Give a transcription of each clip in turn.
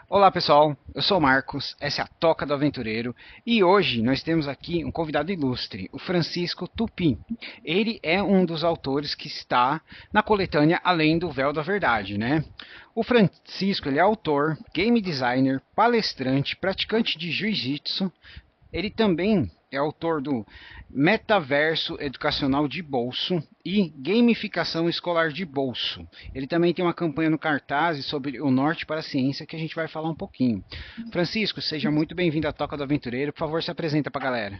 Olá pessoal, eu sou o Marcos, essa é a Toca do Aventureiro e hoje nós temos aqui um convidado ilustre, o Francisco Tupi. Ele é um dos autores que está na coletânea Além do Véu da Verdade, né? O Francisco ele é autor, game designer, palestrante, praticante de jiu-jitsu. Ele também é autor do Metaverso Educacional de Bolso e Gamificação Escolar de Bolso. Ele também tem uma campanha no cartaz sobre o Norte para a Ciência que a gente vai falar um pouquinho. Francisco, seja muito bem-vindo à Toca do Aventureiro. Por favor, se apresenta para a galera.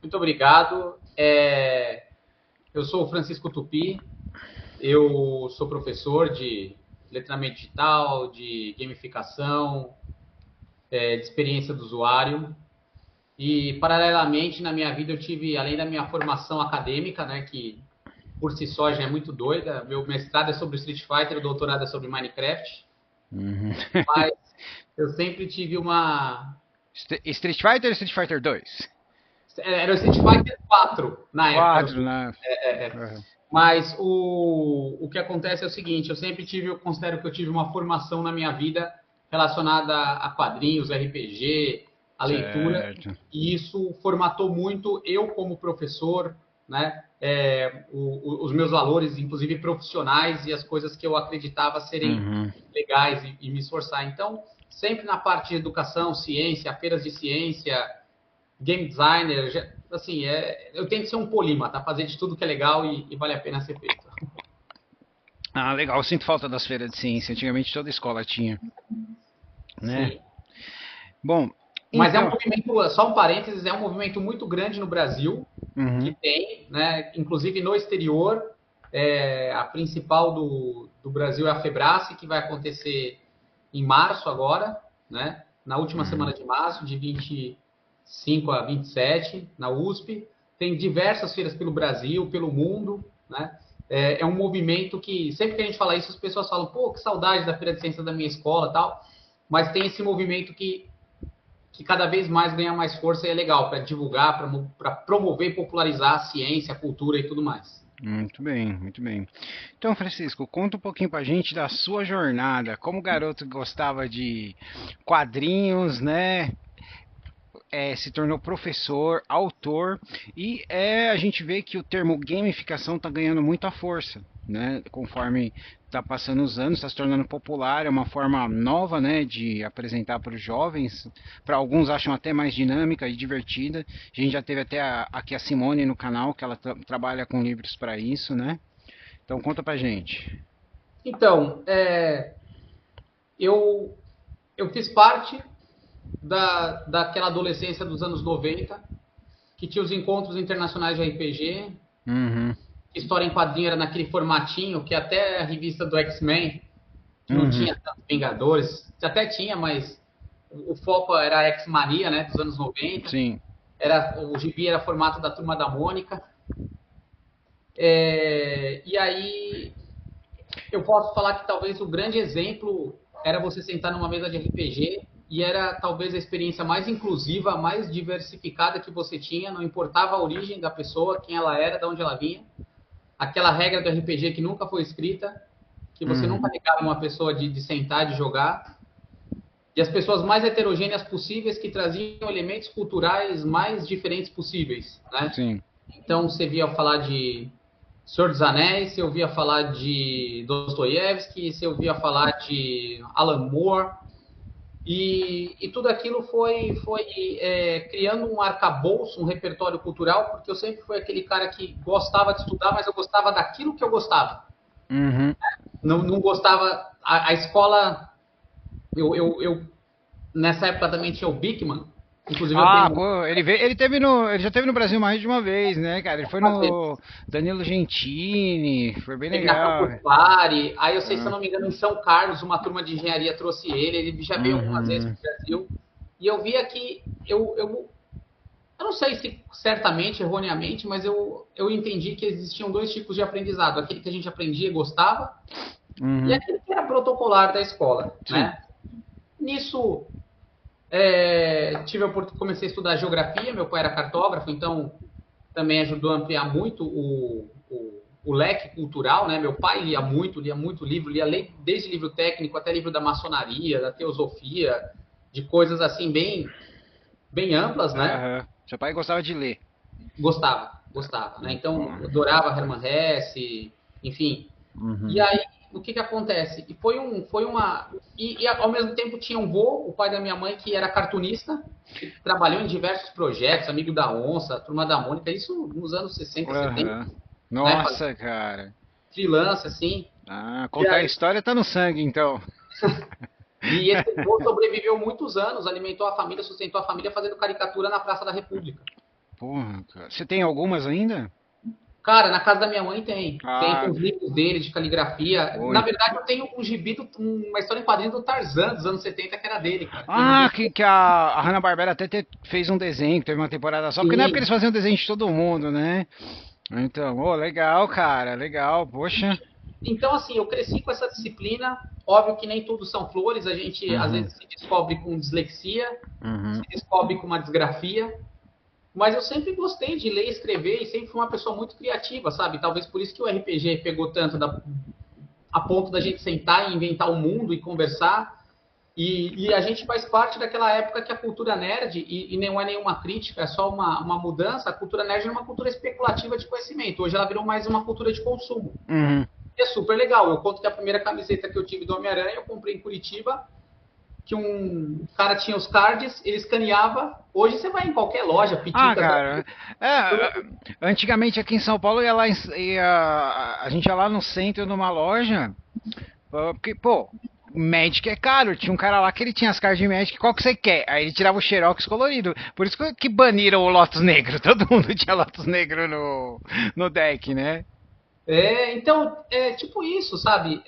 Muito obrigado. Eu sou o Francisco Tupi, eu sou professor de letramento digital, de gamificação, de experiência do usuário. E, paralelamente, na minha vida, eu tive, além da minha formação acadêmica, né, que por si só já é muito doida, meu mestrado é sobre Street Fighter, o doutorado é sobre Minecraft, Uhum. mas eu sempre tive uma... Street Fighter ou Street Fighter 2? Era o Street Fighter 4 na época. 4, né? Uhum. Mas o que acontece é o seguinte, eu considero que eu tive uma formação na minha vida relacionada a quadrinhos, RPG, a leitura, Certo. e isso formatou muito eu como professor, né? Os meus valores, inclusive profissionais, e as coisas que eu acreditava serem Uhum. legais e me esforçar. Então, sempre na parte de educação, ciência, feiras de ciência, game designer, assim, eu tento ser um polímata, fazer de tudo que é legal e vale a pena ser feito. Ah, legal. Eu sinto falta das feiras de ciência. Antigamente toda escola tinha, né? Sim. Bom, Mas é um então. movimento, só um parênteses, é um movimento muito grande no Brasil, que Uhum. tem, né, inclusive no exterior, a principal do Brasil é a Febrace, que vai acontecer em março agora, né, na última semana Uhum. de março, de 25 a 27, na USP. Tem diversas feiras pelo Brasil, pelo mundo, né? É um movimento que, sempre que a gente fala isso, as pessoas falam, pô, que saudade da Feira de Ciência da minha escola e tal, mas tem esse movimento que cada vez mais ganha mais força e é legal para divulgar, para promover e popularizar a ciência, a cultura e tudo mais. Muito bem, muito bem. Então, Francisco, conta um pouquinho pra gente da sua jornada. Como garoto que gostava de quadrinhos, né? Se tornou professor, autor, e a gente vê que o termo gamificação está ganhando muita força, né? Conforme está passando os anos, está se tornando popular, é uma forma nova, né, de apresentar para os jovens. Para alguns acham até mais dinâmica e divertida. A gente já teve até aqui a Simone no canal, que ela trabalha com livros para isso, né? Então conta pra gente. Então, eu, eu fiz parte daquela adolescência dos anos 90, que tinha os encontros internacionais de RPG, Uhum, história em quadrinho era naquele formatinho, que até a revista do X-Men, que não uhum, tinha tantos Vingadores, até tinha, mas o foco era a X-Mania, né, dos anos 90. sim. O gibi era formato da Turma da Mônica. E aí eu posso falar que talvez o grande exemplo era você sentar numa mesa de RPG e era talvez a experiência mais inclusiva, mais diversificada que você tinha, não importava a origem da pessoa, quem ela era, de onde ela vinha. Aquela regra do RPG que nunca foi escrita, que você Uhum, nunca negava uma pessoa de sentar, de jogar. E as pessoas mais heterogêneas possíveis que traziam elementos culturais mais diferentes possíveis, né? sim. Então você via falar de Senhor dos Anéis, você ouvia falar de Dostoiévski, você ouvia falar de Alan Moore, e tudo aquilo foi criando um arcabouço, um repertório cultural, porque eu sempre fui aquele cara que gostava de estudar, mas eu gostava daquilo que eu gostava. Uhum. Não gostava. A escola. Eu, nessa época também tinha o Bigman, inclusive eu Ah, tenho pô, ele já teve no Brasil mais de uma vez, né, cara? Ele foi no Danilo Gentili, foi bem teve na legal. Campus Party, aí eu sei, se eu Ah, não me engano, em São Carlos, uma turma de engenharia trouxe ele já veio algumas vezes uhum, para o Brasil, e eu via que, eu não sei se certamente, erroneamente, mas eu entendi que existiam dois tipos de aprendizado, aquele que a gente aprendia e gostava, e uhum, aquele que era protocolar da escola, sim. né? Nisso, comecei a estudar geografia, meu pai era cartógrafo, então também ajudou a ampliar muito o leque cultural, né? Meu pai lia muito livro, desde livro técnico até livro da maçonaria, da teosofia, de coisas assim bem amplas, né? Aham. Seu pai gostava de ler. Gostava, né? Então, eu adorava Hermann Hesse, enfim. Uhum. E aí, o que acontece? E ao mesmo tempo tinha um vô, o pai da minha mãe, que era cartunista, que trabalhou em diversos projetos, amigo da Onça, Turma da Mônica, isso nos anos 60, 70, Aham. né? Nossa, cara. Freelance, assim. Ah, E contar a aí, história tá no sangue, então. e esse vô sobreviveu muitos anos, alimentou a família, sustentou a família fazendo caricatura na Praça da República. Porra, cara. Você tem algumas ainda? Cara, na casa da minha mãe tem. Tem Ah, os livros dele de caligrafia. oi. Na verdade, eu tenho um gibi, uma história em quadrinho do Tarzan dos anos 70 que era dele, cara. Que ele Ah, desenhou. que a Hanna-Barbera até fez um desenho, teve uma temporada só, porque na época Sim. eles faziam desenho de todo mundo, né? Então, ô, legal, cara, legal, poxa. Então, assim, eu cresci com essa disciplina. Óbvio que nem tudo são flores. A gente, às Uhum, vezes, se descobre com dislexia, se uhum. descobre com uma desgrafia. Mas eu sempre gostei de ler e escrever e sempre fui uma pessoa muito criativa, sabe? Talvez por isso que o RPG pegou tanto a ponto da gente sentar e inventar o mundo e conversar. E a gente faz parte daquela época que a cultura nerd, e não é nenhuma crítica, é só uma mudança, a cultura nerd era uma cultura especulativa de conhecimento. Hoje ela virou mais uma cultura de consumo. Uhum. E é super legal. Eu conto que a primeira camiseta que eu tive do Homem-Aranha eu comprei em Curitiba, que um cara tinha os cards, ele escaneava. Hoje você vai em qualquer loja, Ah, piticas da cara, antigamente aqui em São Paulo a gente ia lá no centro numa loja, porque, pô, Magic é caro. Tinha um cara lá que ele tinha as cartas de Magic, qual que você quer? Aí ele tirava o Xerox colorido. Por isso que baniram o Lotus Negro. Todo mundo tinha Lotus Negro no deck, né? Então, é tipo isso, sabe?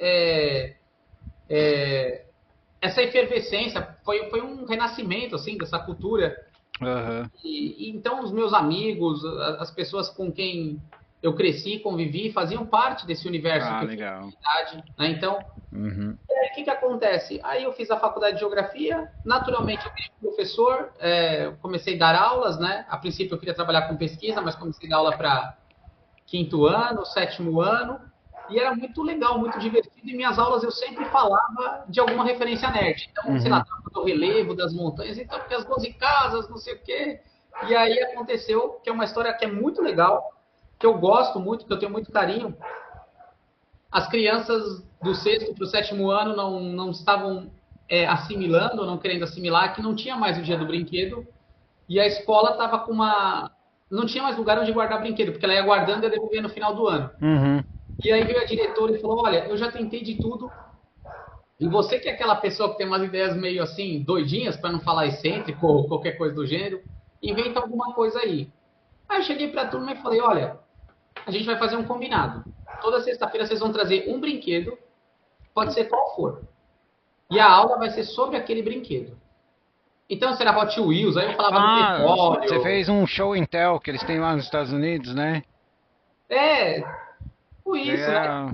Essa efervescência foi um renascimento, assim, dessa cultura. Aham. Então, os meus amigos, as pessoas com quem eu cresci, convivi, faziam parte desse universo Ah, que eu fiz legal. na cidade, né? Então, Uhum. o que acontece? Aí eu fiz a faculdade de geografia, naturalmente eu virei professor, comecei a dar aulas, né? A princípio eu queria trabalhar com pesquisa, mas comecei a dar aula para quinto ano, sétimo ano, e era muito legal, muito divertido, e minhas aulas eu sempre falava de alguma referência nerd. Então, sei lá, Uhum. do relevo das montanhas, então, porque as 12 casas, não sei o quê. E aí aconteceu, que é uma história que é muito legal, que eu gosto muito, que eu tenho muito carinho. As crianças do sexto para o sétimo ano não estavam assimilando, não querendo assimilar, que não tinha mais o dia do brinquedo, e a escola estava com uma... Não tinha mais lugar onde guardar brinquedo, porque ela ia guardando e ia devolver no final do ano. Uhum. E aí veio a diretora e falou: Olha, eu já tentei de tudo. E você que é aquela pessoa que tem umas ideias meio assim, doidinhas, para não falar excêntrico ou qualquer coisa do gênero, inventa alguma coisa aí. Aí eu cheguei para a turma e falei: Olha, a gente vai fazer um combinado. Toda sexta-feira vocês vão trazer um brinquedo, pode ser qual for. E a aula vai ser sobre aquele brinquedo. Então será Hot Wheels, aí eu falava do Ah, você petróleo. fez um show and tell que eles têm lá nos Estados Unidos, né? É, por isso, né? Legal.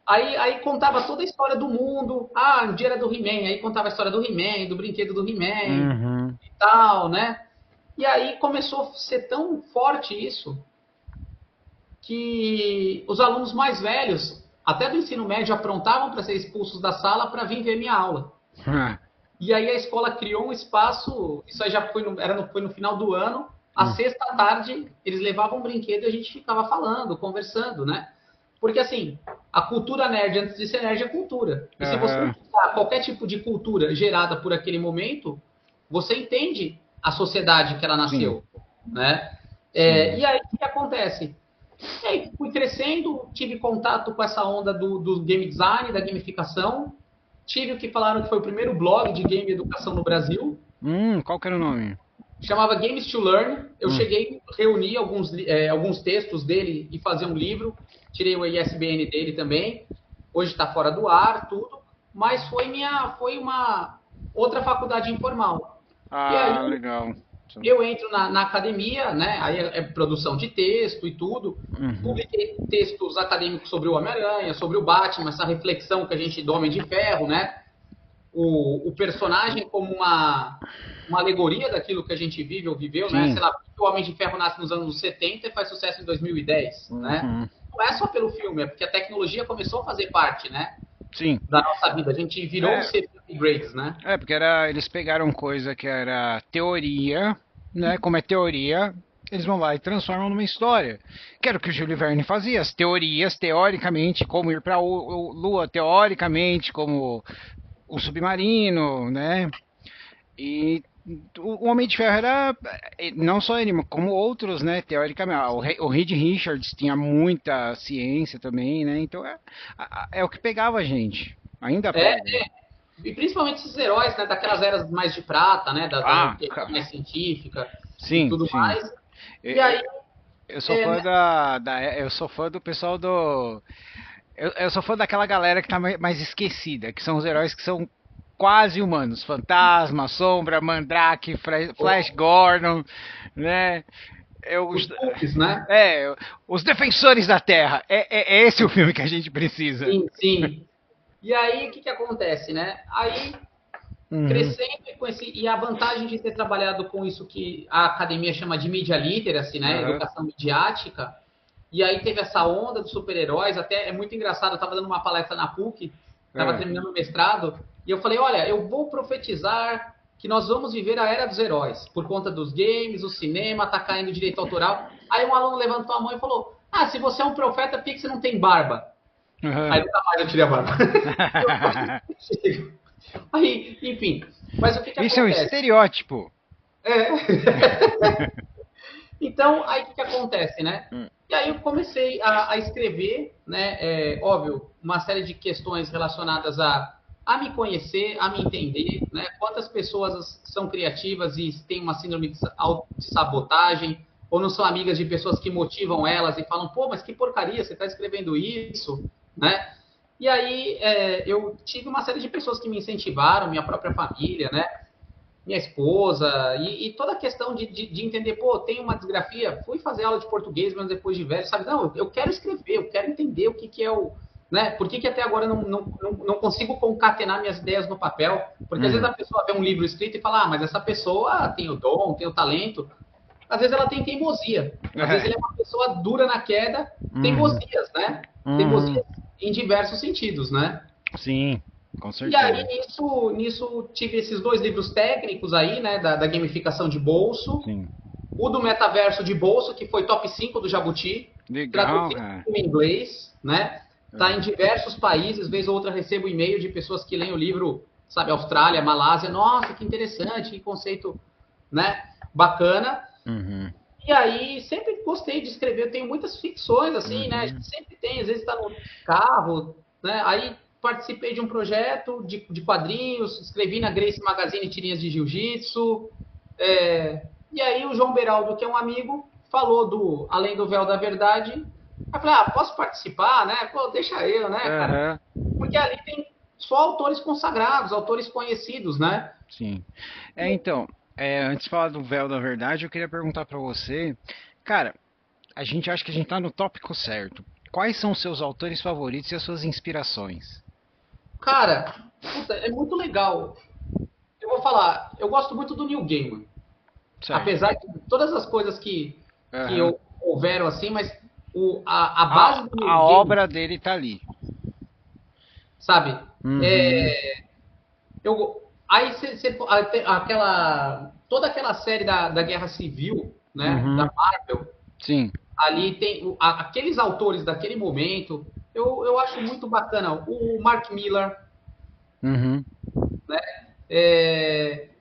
Aí contava toda a história do mundo. Ah, o dia era do He-Man. Aí contava a história do He-Man, do brinquedo do He-Man Uhum. e tal, né? E aí começou a ser tão forte isso que os alunos mais velhos, até do ensino médio, aprontavam para ser expulsos da sala para vir ver minha aula. E aí a escola criou um espaço, isso aí já foi no final do ano, à Hum. sexta tarde, eles levavam um brinquedo e a gente ficava falando, conversando, né? Porque assim, a cultura nerd, antes de ser nerd, é cultura. E se você Aham. estudar qualquer tipo de cultura gerada por aquele momento, você entende a sociedade que ela Sim, nasceu, né? sim. E aí o que acontece? E aí fui crescendo, tive contato com essa onda do game design, da gamificação, tive o que falaram que foi o primeiro blog de game educação no Brasil, Qual que era o nome? chamava Games to Learn. Eu Hum. cheguei a reunir alguns textos dele e fazer um livro, tirei o ISBN dele também, hoje está fora do ar, tudo, mas foi uma outra faculdade informal. E aí Ah, legal. eu entro na academia, né? Aí é produção de texto e tudo. Uhum. Publiquei textos acadêmicos sobre o Homem-Aranha, sobre o Batman, essa reflexão que a gente do Homem de Ferro, né? O personagem como uma alegoria daquilo que a gente vive ou viveu, né? Sim. Sei lá, o Homem de Ferro nasce nos anos 70 e faz sucesso em 2010, né? Uhum. não é só pelo filme, é porque a tecnologia começou a fazer parte, né? Sim. Da nossa vida. A gente virou os upgrades, né? Porque eles pegaram coisa que era teoria, né? Como é teoria, eles vão lá e transformam numa história. Que era o que o Júlio Verne fazia. As teorias, teoricamente, como ir para a Lua, teoricamente, como o submarino, né? E o Homem de Ferro era, não só ele, como outros, né, teoricamente. O Reed Richards tinha muita ciência também, né, então é o que pegava a gente, ainda É, pega. e principalmente esses heróis, né, daquelas eras mais de prata, né, da mais científica e sim, tudo sim. mais. Eu, E aí, eu sou fã eu sou fã do pessoal do... Eu sou fã daquela galera que tá mais esquecida, que são os heróis que são quase humanos. Fantasma, Sombra, Mandrake, Flash Gordon, né? os Pulps, né? Os Defensores da Terra. É esse o filme que a gente precisa. Sim, sim. E aí, o que acontece, né? Aí, crescendo e a vantagem de ter trabalhado com isso que a academia chama de media literacy, né? Educação midiática. E aí teve essa onda dos super-heróis, até é muito engraçado, eu estava dando uma palestra na PUC, estava terminando o mestrado, e eu falei, olha, eu vou profetizar que nós vamos viver a era dos heróis, por conta dos games, o cinema, tá caindo direito autoral. Aí um aluno levantou a mão e falou, se você é um profeta, por que você não tem barba? Aí nunca mais eu tirei a barba. Aí, enfim, mas o que acontece? Isso é um estereótipo. Então, aí o que acontece, né? E aí eu comecei a escrever, né? Óbvio, uma série de questões relacionadas a me conhecer, a me entender, né? Quantas pessoas são criativas e têm uma síndrome de sabotagem, ou não são amigas de pessoas que motivam elas e falam, pô, mas que porcaria, você está escrevendo isso, né? E aí eu tive uma série de pessoas que me incentivaram, minha própria família, né? Minha esposa, e toda a questão de entender, pô, tem uma desgrafia, fui fazer aula de português, mas depois de velho, sabe? Não, eu quero escrever, eu quero entender o que é o... Né? Por que até agora eu não consigo concatenar minhas ideias no papel? Porque às vezes a pessoa vê um livro escrito e fala, mas essa pessoa tem o dom, tem o talento. Às vezes ela tem teimosia. Às vezes ele é uma pessoa dura na queda, teimosias, né? Teimosias em diversos sentidos, né? Sim. Com certeza. E aí, nisso tive esses 2 livros técnicos aí, né, da gamificação de bolso. Sim. O do metaverso de bolso, que foi top 5 do Jabuti. Legal, traduzido em inglês, né? Tá em diversos países, vez ou outra recebo e-mail de pessoas que leem o livro, sabe, Austrália, Malásia. Nossa, que interessante, que conceito, né, bacana. E aí, sempre gostei de escrever, eu tenho muitas ficções, assim, né? A gente sempre tem, às vezes tá no carro, né? Aí participei de um projeto de quadrinhos, escrevi na Grace Magazine tirinhas de jiu-jitsu. E aí o João Beraldo, que é um amigo, falou do Além do Véu da Verdade. Eu falei, posso participar, né? Pô, deixa eu, né, cara? Porque ali tem só autores consagrados, autores conhecidos, né? Sim. Então, antes de falar do Véu da Verdade, eu queria perguntar pra você, cara, a gente acha que a gente tá no tópico certo. Quais são os seus autores favoritos e as suas inspirações? Cara, puta, é muito legal. Eu vou falar, eu gosto muito do Neil Gaiman. Certo. Apesar de todas as coisas que houveram assim, mas a base do Neil Gaiman... A obra dele tá ali. Sabe? Aí toda aquela série da Guerra Civil, né? Da Marvel. Sim. Ali tem aqueles autores daquele momento. Eu acho muito bacana. O Mark Millar. Né?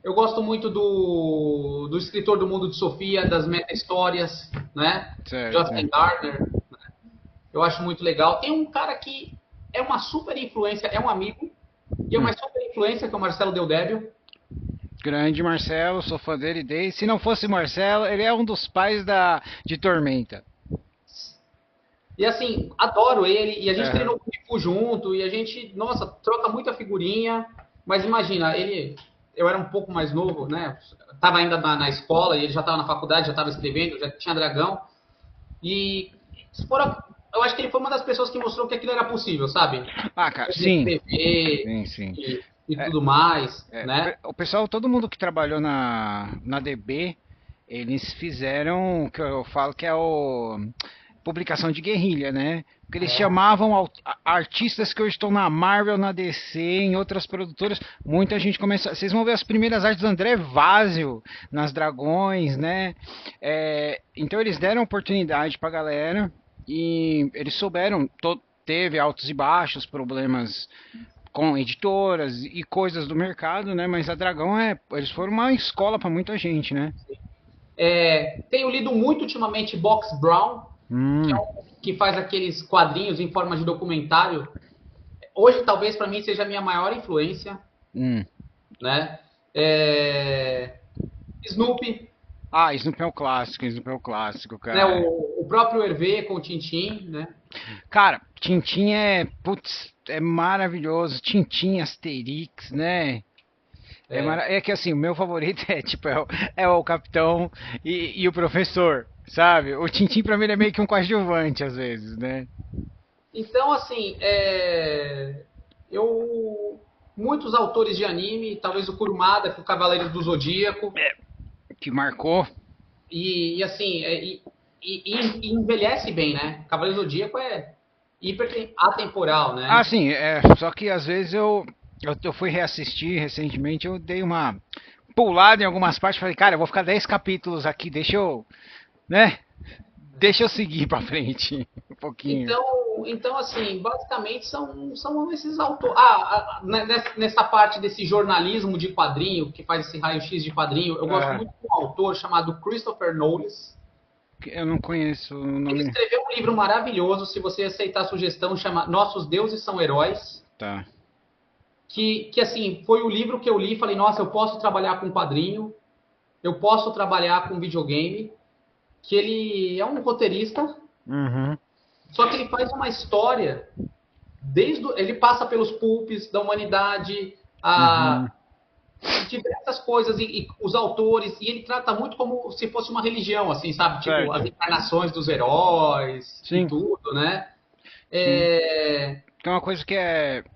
Eu gosto muito do escritor do Mundo de Sofia, das meta-histórias, né? Justin Gardner. Né? Eu acho muito legal. Tem um cara que é uma super influência, é um amigo, e é uma super influência, que é o Marcelo Deldébio. Grande Marcelo, sou fã dele desde... Se não fosse Marcelo, ele é um dos pais de Tormenta. E assim, adoro ele, e a gente treinou Kung Fu junto, e a gente, nossa, troca muita figurinha, mas imagina, eu era um pouco mais novo, né? Tava ainda na escola, e ele já estava na faculdade, já estava escrevendo, já tinha dragão, e eu acho que ele foi uma das pessoas que mostrou que aquilo era possível, sabe? Cara, sim. Escrever, sim. E tudo mais, né? O pessoal, todo mundo que trabalhou na DB, eles fizeram o que eu falo que é publicação de guerrilha, né? Porque eles É. chamavam artistas que hoje estão na Marvel, na DC, em outras produtoras. Muita gente começa. Vocês vão ver as primeiras artes do André Vazio nas Dragões, né? Então eles deram oportunidade pra galera e eles souberam. Teve altos e baixos, problemas com editoras e coisas do mercado, né? Mas a Dragão eles foram uma escola para muita gente, né? Tenho lido muito ultimamente Box Brown, Hum, que faz aqueles quadrinhos em forma de documentário. Hoje, talvez, para mim, seja a minha maior influência, hum. né? Snoopy, Snoopy é o clássico, né? cara. O próprio Hervé com o Tintin, né? Cara, Tintin é maravilhoso. Tintin, Asterix, né? É que assim, o meu favorito é o Capitão e o Professor, sabe? O Tintin pra mim ele é meio que um coadjuvante às vezes, né? Então, assim, muitos autores de anime, talvez o Kurumada, com o Cavaleiro do Zodíaco, Que marcou. e envelhece bem, né? Cavaleiro do Zodíaco é hiper atemporal, né? Sim, só que às vezes eu fui reassistir recentemente, eu dei uma pulada em algumas partes, falei, cara, eu vou ficar 10 capítulos aqui, né? Deixa eu seguir pra frente um pouquinho. Então, assim, basicamente são esses autores. Nessa parte desse jornalismo de quadrinho, que faz esse raio-x de quadrinho, eu gosto muito de um autor chamado Christopher Knowles. Eu não conheço o Ele nome. escreveu um livro maravilhoso, se você aceitar a sugestão, chama Nossos Deuses São Heróis. Tá. Que assim, foi o livro que eu li e falei, nossa, eu posso trabalhar com quadrinho, eu posso trabalhar com videogame, que ele é um roteirista, Uhum. só que ele faz uma história, ele passa pelos pulps da humanidade, Uhum. diversas coisas, e os autores, e ele trata muito como se fosse uma religião, assim, sabe? Tipo, Certo. as encarnações dos heróis Sim. e tudo, né? Que é uma coisa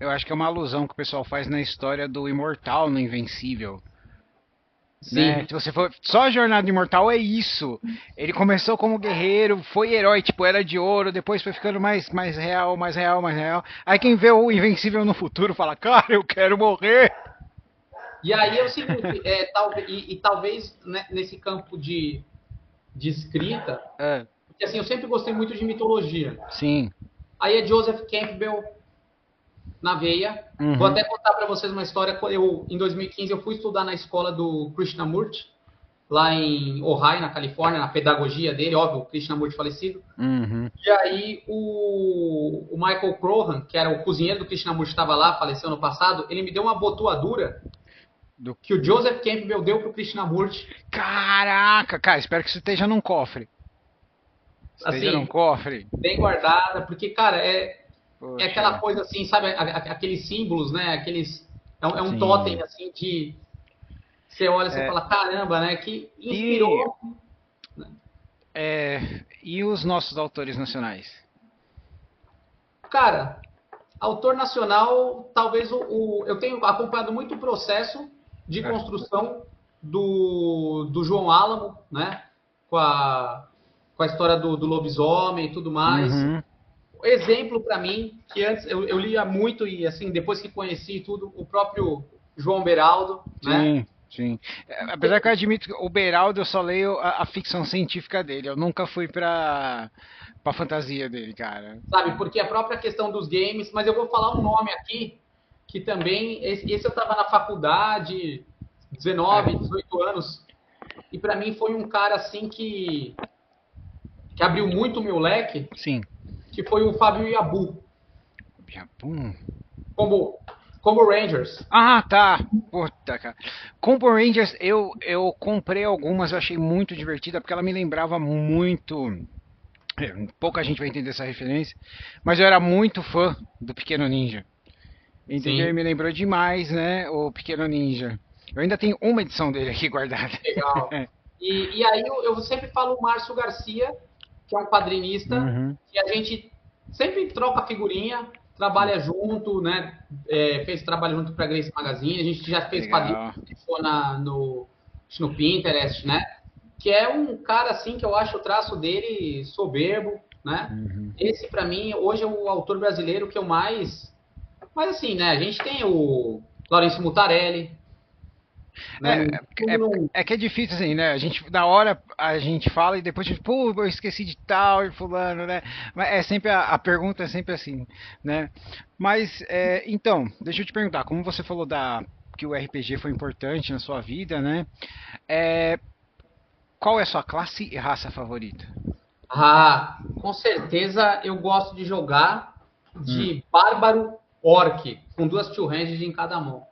eu acho que é uma alusão que o pessoal faz na história do Imortal no Invencível. Né? Sim. Se você for. Só a Jornada do Imortal é isso. Ele começou como guerreiro, foi herói, tipo, era de ouro, depois foi ficando mais real, mais real, mais real. Aí quem vê o Invencível no futuro fala, cara, eu quero morrer. E aí é o seguinte, talvez né, nesse campo de escrita, porque assim, eu sempre gostei muito de mitologia. Sim. Aí é Joseph Campbell na veia. Uhum. Vou até contar para vocês uma história. Em 2015 eu fui estudar na escola do Krishnamurti, lá em Ojai, na Califórnia, na pedagogia dele, óbvio, o Krishnamurti falecido. Uhum. E aí o Michael Crohan, que era o cozinheiro do Krishnamurti, estava lá, faleceu no passado, ele me deu uma botoadura que o Joseph Campbell deu pro Krishnamurti. Caraca, cara, espero que isso esteja num cofre. Esteja num cofre. Bem guardada, porque, cara, é aquela coisa assim, sabe, aqueles símbolos, né, é um totem, assim, de você olha e você fala, caramba, né, que inspirou. E os nossos autores nacionais? Cara, autor nacional, talvez eu tenho acompanhado muito o processo de construção do João Álamo, né, com a história do lobisomem e tudo mais. Uhum. Exemplo para mim, que antes eu lia muito e assim, depois que conheci tudo, o próprio João Beraldo, né? Sim. Apesar que eu admito que o Beraldo eu só leio a ficção científica dele, eu nunca fui pra fantasia dele, cara. Sabe, porque a própria questão dos games, mas eu vou falar um nome aqui, que também, esse eu tava na faculdade, 19, 18 anos, e para mim foi um cara assim que abriu muito o meu leque. Sim. Que foi o Fábio Yabu. Yabu? Combo Rangers. Ah, tá. Puta, cara. Combo Rangers, eu comprei algumas, eu achei muito divertida, porque ela me lembrava muito... Pouca gente vai entender essa referência, mas eu era muito fã do Pequeno Ninja. Entendeu? E me lembrou demais, né, o Pequeno Ninja. Eu ainda tenho uma edição dele aqui guardada. Legal. E aí eu sempre falo o Márcio Garcia, que é um quadrinista, que a gente sempre troca figurinha, trabalha junto, né? Fez trabalho junto para a Grace Magazine, a gente já fez quadrinho no Pinterest, né? Que é um cara assim que eu acho o traço dele soberbo, né? Uhum. Esse, para mim, hoje é o autor brasileiro que eu mais... Mas assim, né? A gente tem o Laurence Mutarelli, né? É, No fundo, não... é que é difícil, assim, né? A gente, na hora a gente fala e depois a gente, pô, eu esqueci de tal e fulano, né? Mas é sempre a pergunta é sempre assim, né? Mas, então, deixa eu te perguntar, como você falou que o RPG foi importante na sua vida, né? É, qual é a sua classe e raça favorita? Ah, com certeza eu gosto de jogar Hum. de bárbaro orc, com 2 two-handed em cada mão.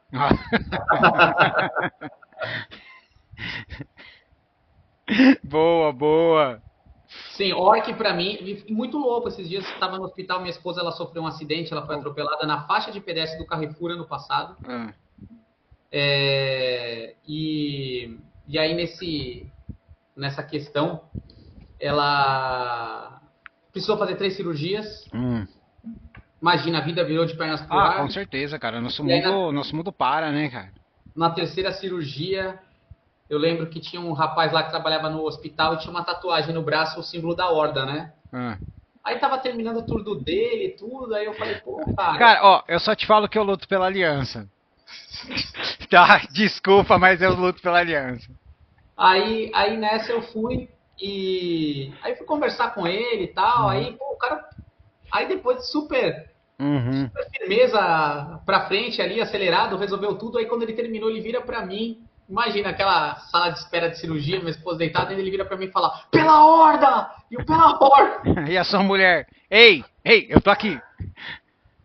Boa, boa. Sim, orc pra mim, e muito louco. Esses dias eu estava no hospital, minha esposa ela sofreu um acidente, ela foi Oh, atropelada na faixa de pedestre do Carrefour ano passado. ah, É, e aí nessa questão, ela precisou fazer 3 cirurgias. hum. Imagina, a vida virou de pernas pro Ah, ar. com certeza, cara. E aí Nosso mundo para, né, cara? na terceira cirurgia, eu lembro que tinha um rapaz lá que trabalhava no hospital e tinha uma tatuagem no braço, o símbolo da horda, né? Ah. Aí tava terminando o turno dele e tudo, aí eu falei, pô, cara. Cara, ó, eu só te falo que eu luto pela aliança. Tá, desculpa, mas eu luto pela aliança. Aí nessa eu fui e aí fui conversar com ele e tal, Uhum. aí, pô, o cara. Aí depois de Uhum. super firmeza pra frente ali, acelerado, resolveu tudo. Aí quando ele terminou, ele vira pra mim. Imagina aquela sala de espera de cirurgia, minha esposa deitada, e ele vira pra mim e fala: Pela horda! E o pela horda! E a sua mulher? Ei, ei, eu tô aqui.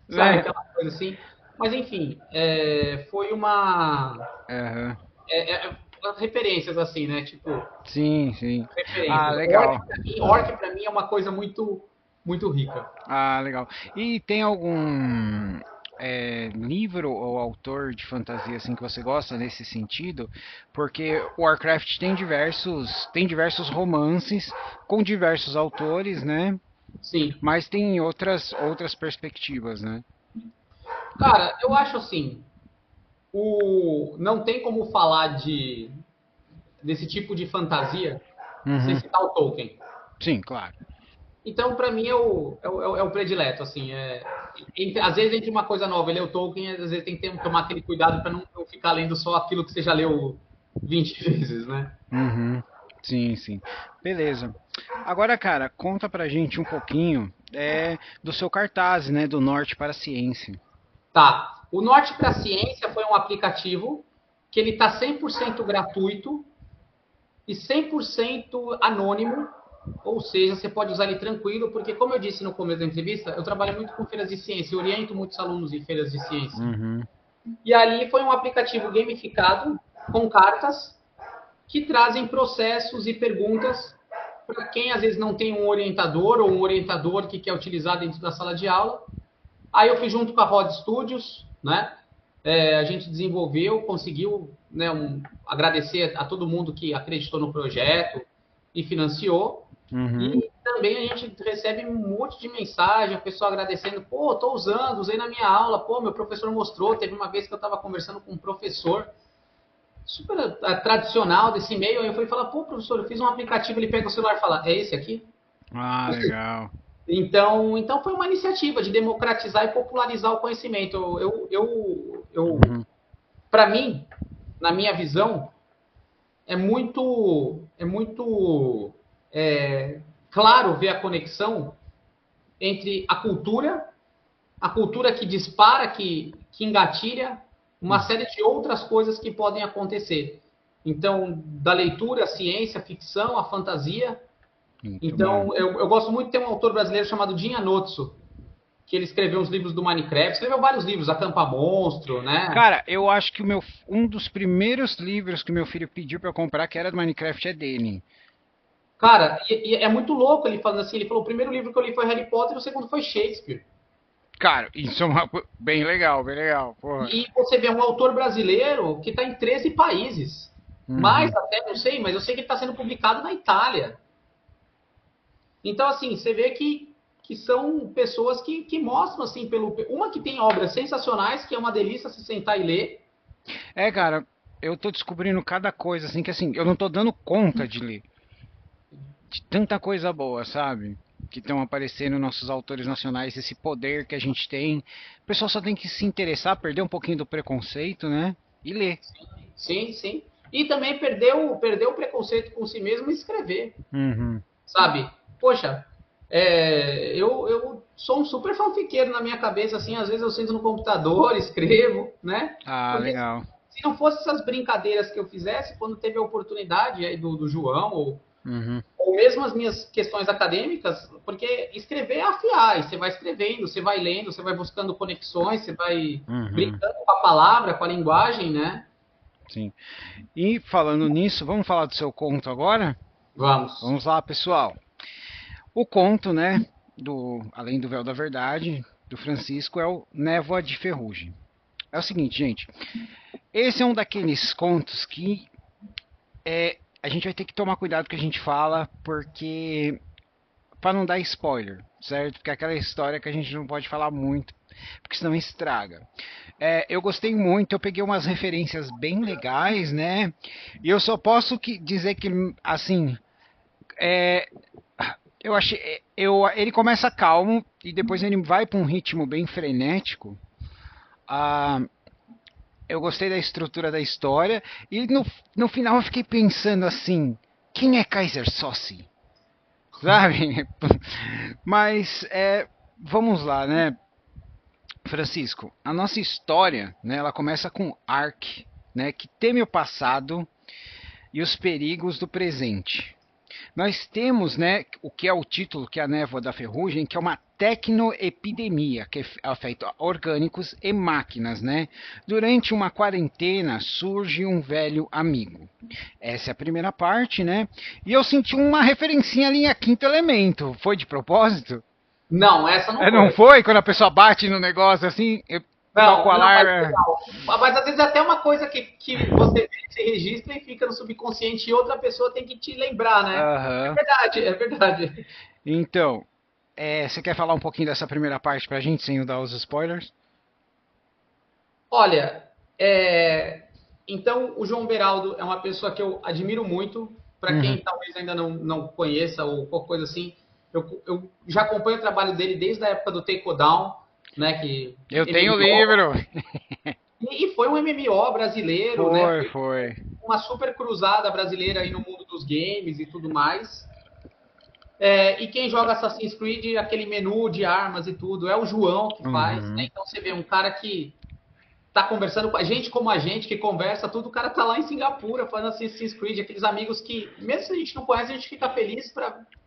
Sabe Né? aquela coisa assim? Mas enfim, foi uma. Aham. Referências assim, né? Tipo, Sim, sim. Ah, referências. legal. Orc pra mim é uma coisa muito, muito rica. Ah, legal. E tem algum livro ou autor de fantasia assim que você gosta nesse sentido? Porque o Warcraft tem diversos romances com diversos autores, né? Sim. Mas tem outras perspectivas, né? Cara, eu acho assim, não tem como falar desse tipo de fantasia sem Uhum. citar o Tolkien. Sim, claro. Então, pra mim, é o predileto, assim. Às vezes, entre uma coisa nova e ler o Tolkien, às vezes tem que tomar aquele cuidado pra não ficar lendo só aquilo que você já leu 20 vezes, né? Uhum. Sim, sim. Beleza. Agora, cara, conta pra gente um pouquinho do seu cartaz, né? Do Norte para a Ciência. Tá. O Norte para a Ciência foi um aplicativo que ele tá 100% gratuito e 100% anônimo, ou seja, você pode usar ele tranquilo, porque como eu disse no começo da entrevista, eu trabalho muito com feiras de ciência, eu oriento muitos alunos em feiras de ciência. Uhum. E ali foi um aplicativo gamificado com cartas que trazem processos e perguntas para quem às vezes não tem um orientador ou um orientador que quer utilizar dentro da sala de aula. Aí eu fui junto com a Rod Studios, né? A gente desenvolveu, conseguiu, né, agradecer a todo mundo que acreditou no projeto e financiou. Uhum. E também a gente recebe um monte de mensagem, a pessoa agradecendo, pô, tô usando, usei na minha aula, pô, meu professor mostrou. Teve uma vez que eu estava conversando com um professor super tradicional desse meio, aí eu fui falar, pô, professor, eu fiz um aplicativo, ele pega o celular e fala, é esse aqui? Ah, legal. Então foi uma iniciativa de democratizar e popularizar o conhecimento. Uhum. Para mim, na minha visão, é muito claro ver a conexão entre a cultura que dispara, que engatilha uma série de outras coisas que podem acontecer. Então, da leitura, a ciência, a ficção, a fantasia. Muito bom. Então, eu gosto muito de ter um autor brasileiro chamado Jin Anotsu, que ele escreveu uns livros do Minecraft, escreveu vários livros, Acampa Monstro, né? Cara, eu acho que um dos primeiros livros que meu filho pediu pra eu comprar, que era do Minecraft, é dele. Cara, e é muito louco ele falando assim, ele falou, o primeiro livro que eu li foi Harry Potter, o segundo foi Shakespeare. Cara, isso é bem legal, bem legal. Porra. E você vê um autor brasileiro que está em 13 países. Mais Uhum. até, não sei, mas eu sei que ele está sendo publicado na Itália. Então, assim, você vê que são pessoas que mostram, assim, uma que tem obras sensacionais, que é uma delícia se sentar e ler. Cara, eu tô descobrindo cada coisa, assim, que assim, eu não tô dando conta de ler. De tanta coisa boa, sabe? que estão aparecendo nossos autores nacionais, esse poder que a gente tem. O pessoal só tem que se interessar, perder um pouquinho do preconceito, né? E ler. Sim, sim. E também perdeu o preconceito com si mesmo e escrever, Uhum. sabe? Poxa, eu sou um super fanfiqueiro na minha cabeça, assim, às vezes eu sento no computador, escrevo, né? Ah, Porque legal. se não fosse essas brincadeiras que eu fizesse, quando teve a oportunidade aí do João, Uhum. ou mesmo as minhas questões acadêmicas, porque escrever é afiar, e você vai escrevendo, você vai lendo, você vai buscando conexões, você vai Uhum. brincando com a palavra, com a linguagem, né? Sim. E falando nisso, vamos falar do seu conto agora? Vamos. Vamos lá, pessoal. O conto, né, Além do Véu da Verdade, do Francisco, é o Névoa de Ferrugem. É o seguinte, gente. Esse é um daqueles contos que a gente vai ter que tomar cuidado com o que a gente fala, porque para não dar spoiler, certo? Porque é aquela história que a gente não pode falar muito, porque senão estraga. Eu gostei muito, eu peguei umas referências bem legais, né? E eu só posso dizer que, assim, é, eu achei, ele começa calmo e depois ele vai para um ritmo bem frenético. Ah, eu gostei da estrutura da história e no final eu fiquei pensando assim, quem é Kaiser Sossi? Sabe? Mas vamos lá, né, Francisco? A nossa história, né, ela começa com Ark, né, que teme o passado e os perigos do presente. Nós temos, né, o que é o título, que é a névoa da ferrugem, que é uma tecnoepidemia que afeta orgânicos e máquinas, né? Durante uma quarentena surge um velho amigo. Essa é a primeira parte, né? E eu senti uma referencinha ali a Quinto Elemento. Foi de propósito? Não, essa não Não foi. foi? Quando a pessoa bate no negócio assim, toca o Não, não, alarme. mas às vezes é até uma coisa que você se registra e fica no subconsciente e outra pessoa tem que te lembrar, né? É Aham. verdade, é verdade. Então, você quer falar um pouquinho dessa primeira parte pra gente, sem dar os spoilers? Olha, então o João Beraldo é uma pessoa que eu admiro muito. Para Uhum. quem talvez ainda não conheça ou qualquer coisa assim, eu já acompanho o trabalho dele desde a época do Take Down, né? Que Eu tenho o MMO, livro. e foi um MMO brasileiro, né? Foi, Foi foi. uma super cruzada brasileira aí no mundo dos games e tudo mais. E quem joga Assassin's Creed, aquele menu de armas e tudo, é o João que faz. Né? Uhum. Então você vê um cara que tá conversando com a gente como a gente, que conversa tudo, o cara tá lá em Singapura fazendo Assassin's Creed, aqueles amigos que, mesmo se a gente não conhece, a gente fica feliz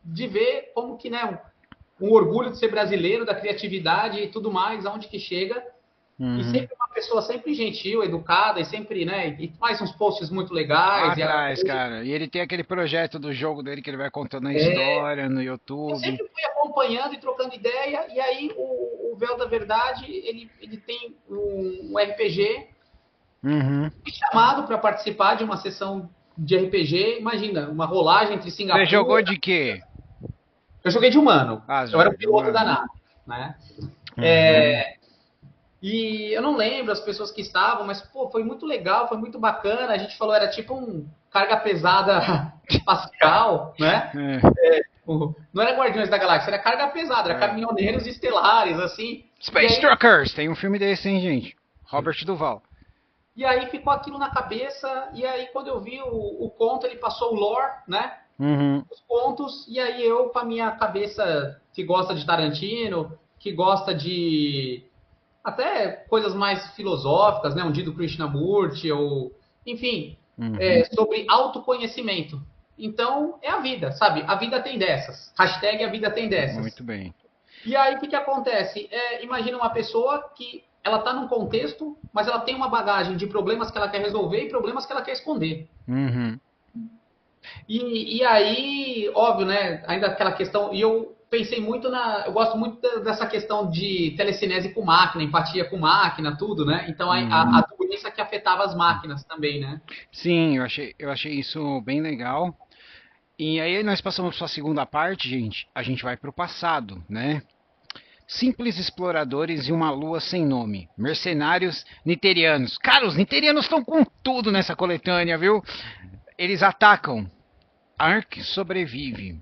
de ver como que, né, um orgulho de ser brasileiro, da criatividade e tudo mais, aonde que chega. E Uhum. sempre uma pessoa sempre gentil, educada e sempre, né, e faz uns posts muito legais. Atrás, cara. E ele tem aquele projeto do jogo dele que ele vai contando a É, história no eu YouTube. sempre fui acompanhando e trocando ideia, e aí o Véu da Verdade, ele tem um RPG, Uhum. fui chamado para participar de uma sessão de RPG, imagina, uma rolagem entre Você jogou Singapura. de quê? Eu joguei de humano, Ah, eu era o jogou de piloto da humano. nave, né? Uhum. E eu não lembro as pessoas que estavam, mas pô, foi muito legal, foi muito bacana. A gente falou, era tipo um carga pesada espacial, né? É, Não era Guardiões da Galáxia, era carga pesada, era é. caminhoneiros estelares, assim. E Space aí, Truckers! Tem um filme desse, hein, gente? Robert Duval. e aí ficou aquilo na cabeça, e aí quando eu vi o conto, ele passou o lore, né? Uhum. Os contos, e aí eu, com a minha cabeça que gosta de Tarantino, que gosta de até coisas mais filosóficas, né? Um dia do Krishnamurti, ou enfim, Uhum. sobre autoconhecimento. Então, é a vida, sabe? A vida tem dessas. Hashtag a vida tem dessas. Muito bem. E aí, o que acontece? Imagina uma pessoa que ela está num contexto, mas ela tem uma bagagem de problemas que ela quer resolver e problemas que ela quer esconder. Uhum. E aí, óbvio, né? Ainda aquela questão. E eu pensei muito na. Eu gosto muito dessa questão de telecinese com máquina, empatia com máquina, tudo, né? Então a Uhum. doença que afetava as máquinas também, né? Sim, eu achei isso bem legal. E aí nós passamos para a segunda parte, gente. A gente vai para o passado, né? Simples exploradores e uma lua sem nome. Mercenários niterianos. Cara, os niterianos estão com tudo nessa coletânea, viu? Eles atacam. Ark sobrevive.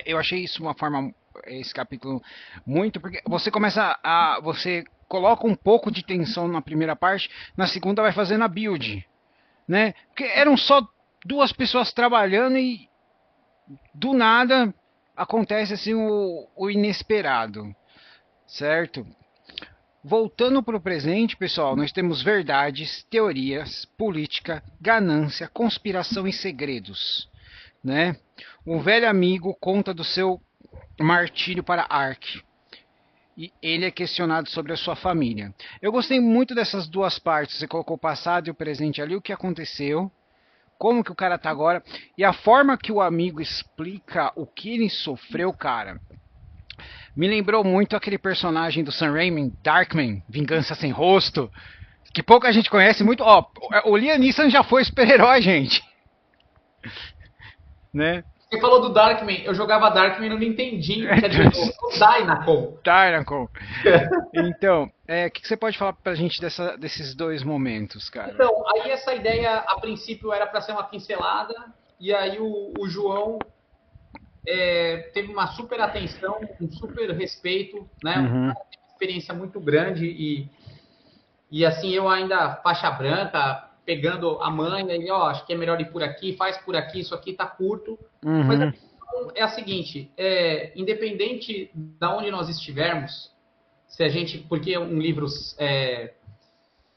Eu achei isso uma forma, esse capítulo, muito, porque você começa você coloca um pouco de tensão na primeira parte, na segunda vai fazendo a build, né? Porque eram só duas pessoas trabalhando e do nada acontece assim o inesperado, certo? Voltando para o presente, pessoal, nós temos verdades, teorias, política, ganância, conspiração e segredos, né? Um velho amigo conta do seu martírio para Ark e ele é questionado sobre a sua família. Eu gostei muito dessas duas partes. Você colocou o passado e o presente ali, o que aconteceu, como que o cara tá agora e a forma que o amigo explica o que ele sofreu, cara. Me lembrou muito aquele personagem do Sam Raimi, Darkman, Vingança Sem Rosto, que pouca gente conhece muito. Ó, o Liam Neeson já foi super-herói, gente. Né? Você falou do Darkman, eu jogava Darkman no Nintendinho, quer dizer, no Dynacon. Dynacon. Então, o que você pode falar pra gente desses dois momentos, cara? Então, aí essa ideia, a princípio, era para ser uma pincelada, e aí o João teve uma super atenção, um super respeito, né? Uhum. Uma experiência muito grande e assim, eu ainda faixa branca, pegando a mãe, aí, ó, acho que é melhor ir por aqui, faz por aqui, isso aqui tá curto. Uhum. Mas a questão é a seguinte, independente de onde nós estivermos, se a gente, porque é um livro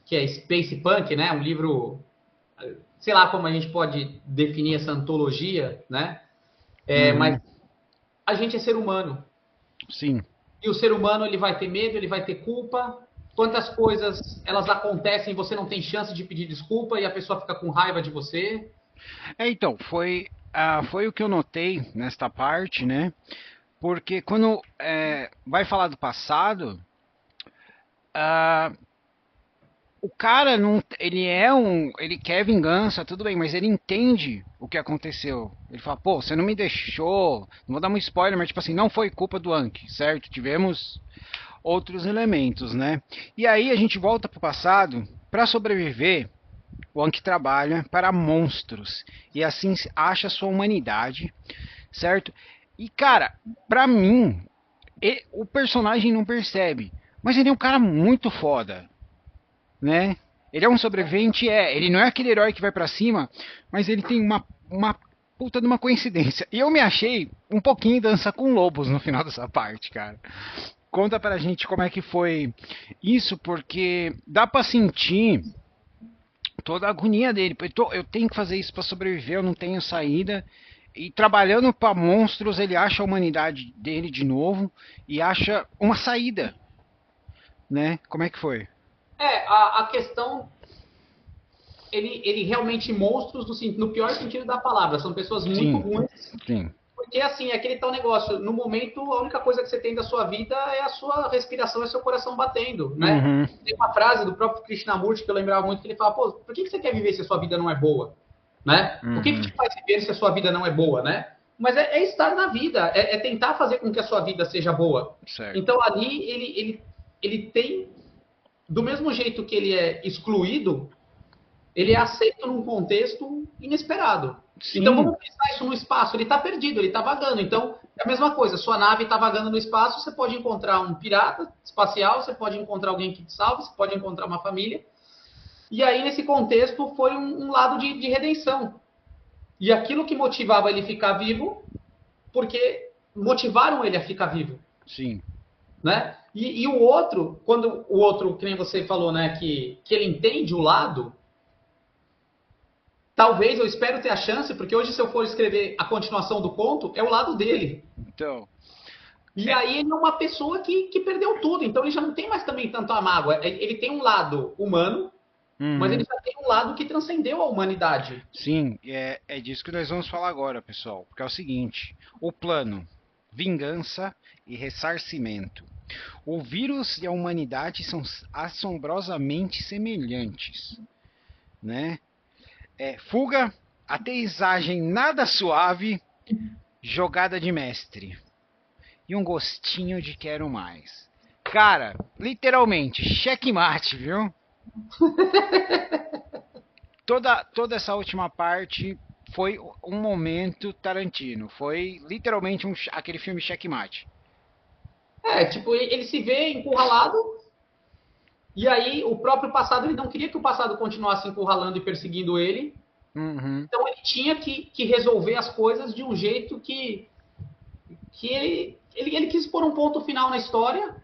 que é Space Punk, né? Um livro, sei lá como a gente pode definir essa antologia, né? Mas a gente é ser humano. Sim. E o ser humano ele vai ter medo, ele vai ter culpa. Quantas coisas elas acontecem, você não tem chance de pedir desculpa e a pessoa fica com raiva de você. Então, foi o que eu notei nesta parte, né? Porque quando vai falar do passado, o cara não, ele quer vingança, tudo bem, mas ele entende o que aconteceu. Ele fala, pô, você não me deixou, não vou dar um spoiler, mas tipo assim, não foi culpa do Anki, certo? Tivemos outros elementos, né? E aí a gente volta pro passado, para sobreviver, o Anki trabalha para monstros e assim acha sua humanidade, certo? E cara, pra mim, o personagem não percebe, mas ele é um cara muito foda, né? Ele é um sobrevivente, ele não é aquele herói que vai pra cima, mas ele tem uma puta de uma coincidência. E eu me achei um pouquinho Dança com Lobos no final dessa parte, cara. Conta pra gente como é que foi isso, porque dá pra sentir toda a agonia dele. Eu tenho que fazer isso pra sobreviver, eu não tenho saída. E trabalhando pra monstros, ele acha a humanidade dele de novo e acha uma saída, né? Como é que foi? A questão, ele realmente monstros no pior sentido da palavra. São pessoas muito Sim, ruins. sim. Porque assim, é aquele tal negócio, no momento a única coisa que você tem da sua vida é a sua respiração, é seu coração batendo, né? Uhum. Tem uma frase do próprio Krishnamurti que eu lembrava muito, que ele fala, pô, por que você quer viver se a sua vida não é boa? Né? O que te faz viver se a sua vida não é boa, né? Mas é estar na vida, é tentar fazer com que a sua vida seja boa. Certo. Então ali ele tem, do mesmo jeito que ele é excluído, ele é aceito num contexto inesperado. Sim. Então vamos pensar isso no espaço. Ele está perdido, ele está vagando. Então é a mesma coisa. Sua nave está vagando no espaço. Você pode encontrar um pirata espacial, você pode encontrar alguém que te salve, você pode encontrar uma família. E aí nesse contexto foi um lado de redenção. E aquilo que motivava ele ficar vivo, porque motivaram ele a ficar vivo. Sim. Né? E o outro, quando o outro, que nem você falou, né, que ele entende o lado. Talvez eu espero ter a chance, porque hoje, se eu for escrever a continuação do conto, é o lado dele. Então. E aí ele é uma pessoa que perdeu tudo, então ele já não tem mais também tanto a mágoa. Ele tem um lado humano, mas ele já tem um lado que transcendeu a humanidade. Sim, é disso que nós vamos falar agora, pessoal. Porque é o seguinte: o plano, vingança e ressarcimento. O vírus e a humanidade são assombrosamente semelhantes, né? Fuga, aterrissagem nada suave, jogada de mestre e um gostinho de quero mais. Cara, literalmente, checkmate, viu? Toda essa última parte foi um momento Tarantino. Foi literalmente aquele filme Checkmate. Tipo, ele se vê encurralado, e aí o próprio passado, ele não queria que o passado continuasse encurralando e perseguindo ele, Uhum. então ele tinha que resolver as coisas de um jeito que ele quis pôr um ponto final na história,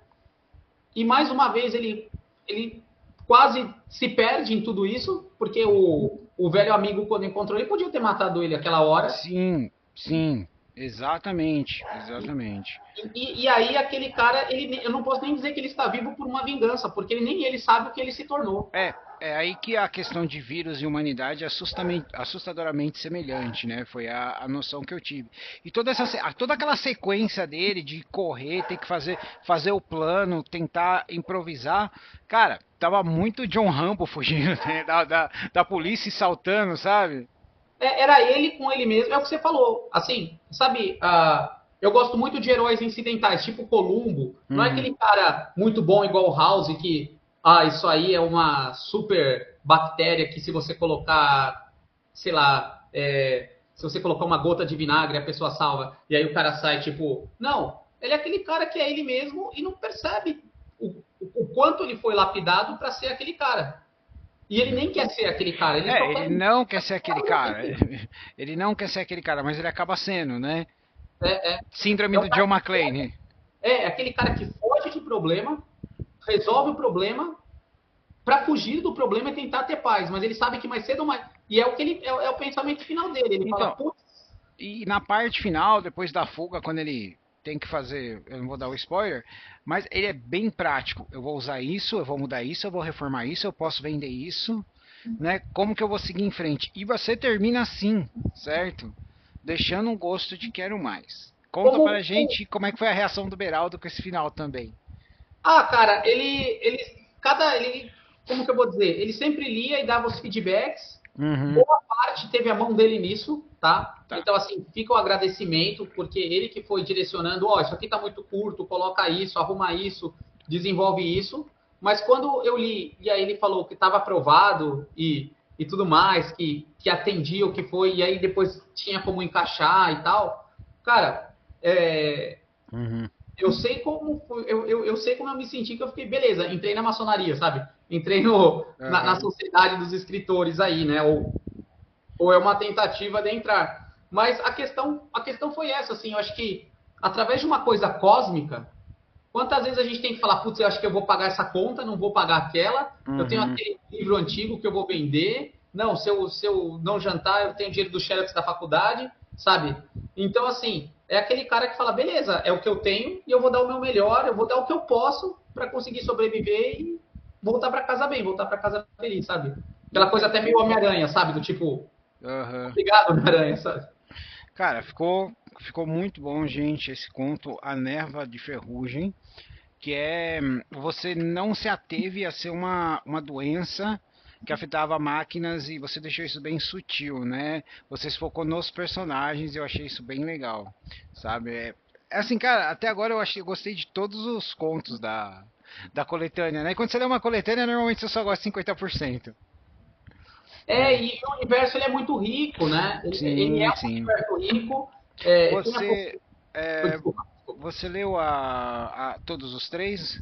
e mais uma vez ele quase se perde em tudo isso, porque o velho amigo, quando encontrou ele, podia ter matado ele aquela hora. Sim, sim, exatamente, exatamente. E aí aquele cara, eu não posso nem dizer que ele está vivo por uma vingança, porque nem ele sabe o que ele se tornou. É aí que a questão de vírus e humanidade é assustadoramente semelhante, né? Foi a noção que eu tive. E toda aquela sequência dele de correr, ter que fazer o plano, tentar improvisar, cara, tava muito John Rambo fugindo, né? Da polícia e saltando, sabe? Era ele com ele mesmo, é o que você falou. Assim, sabe, eu gosto muito de heróis incidentais, tipo Columbo. Não é Uhum. aquele cara muito bom igual o House, que, isso aí é uma super bactéria que se você colocar, sei lá, se você colocar uma gota de vinagre, a pessoa salva. E aí o cara sai, tipo, não, ele é aquele cara que é ele mesmo e não percebe o quanto ele foi lapidado para ser aquele cara. E ele nem quer ser aquele cara, ele só Ele quer. não quer ser aquele cara. Ele não quer ser aquele cara, mas ele acaba sendo, né? É, é, Síndrome é do o cara John McClane. aquele cara que foge de problema, resolve o problema para fugir do problema e tentar ter paz, mas ele sabe que mais cedo ou mais. E é o que é o pensamento final dele. Ele fala, Então, putz, e na parte final, depois da fuga, quando ele tem que fazer, eu não vou dar o spoiler, mas ele é bem prático. Eu vou usar isso, eu vou mudar isso, eu vou reformar isso, eu posso vender isso, né? Como que eu vou seguir em frente? E você termina assim, certo? Deixando um gosto de quero mais. Conta pra como. gente como é que foi a reação do Beraldo com esse final também. Cara, como que eu vou dizer? Ele sempre lia e dava os feedbacks. Uhum, Boa parte teve a mão dele nisso, tá? tá. Então, assim, fica o agradecimento, porque ele que foi direcionando, isso aqui tá muito curto, coloca isso, arruma isso, desenvolve isso. Mas quando eu li, e aí ele falou que estava aprovado e tudo mais, que atendia o que foi, e aí depois tinha como encaixar e tal, cara, Uhum, eu sei como eu sei como eu me senti, que eu fiquei, beleza, entrei na maçonaria, sabe? Entrei na uhum. sociedade dos escritores aí, né? Ou é uma tentativa de entrar. Mas a questão foi essa, assim, eu acho que através de uma coisa cósmica, quantas vezes a gente tem que falar, putz, eu acho que eu vou pagar essa conta, não vou pagar aquela, eu tenho Uhum. aquele livro antigo que eu vou vender, não, se eu não jantar, eu tenho dinheiro do xerox da faculdade, sabe? Então, assim, é aquele cara que fala, beleza, é o que eu tenho e eu vou dar o meu melhor, eu vou dar o que eu posso para conseguir sobreviver e voltar para casa bem, voltar para casa feliz, sabe? Aquela coisa até meio Homem-Aranha, sabe? Do tipo, Uhum. obrigado, Homem-Aranha, sabe? Cara, ficou muito bom, gente, esse conto, A Névoa de Ferrugem, que é você não se ateve a ser uma doença que afetava máquinas e você deixou isso bem sutil, né? Você se focou nos personagens e eu achei isso bem legal, sabe? É assim, cara, até agora eu gostei de todos os contos da coletânea, né? E quando você lê uma coletânea, normalmente você só gosta de 50%, né? E o universo ele é muito rico, né? Ele é Sim, um sim. universo rico. Tem a. Você, é, Desculpa, desculpa. você leu todos os três?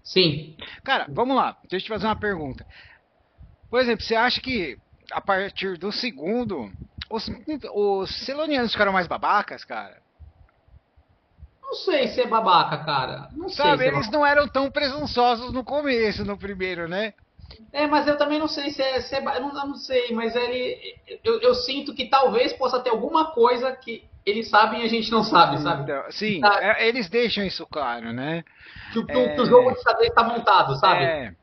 Sim. Cara, vamos lá. Deixa eu te fazer uma pergunta. Por exemplo, você acha que a partir do segundo, os Celonianos ficaram mais babacas, cara? Não sei se é babaca, cara. Não sei Sabe, se é eles babaca. não eram tão presunçosos no começo, no primeiro, né? Mas eu também não sei se é eu não sei, mas eu sinto que talvez possa ter alguma coisa que eles sabem e a gente não sabe, sabe? Então, Que, sim, tá, eles deixam isso claro, né? que o jogo É, de xadrez está montado, sabe? é,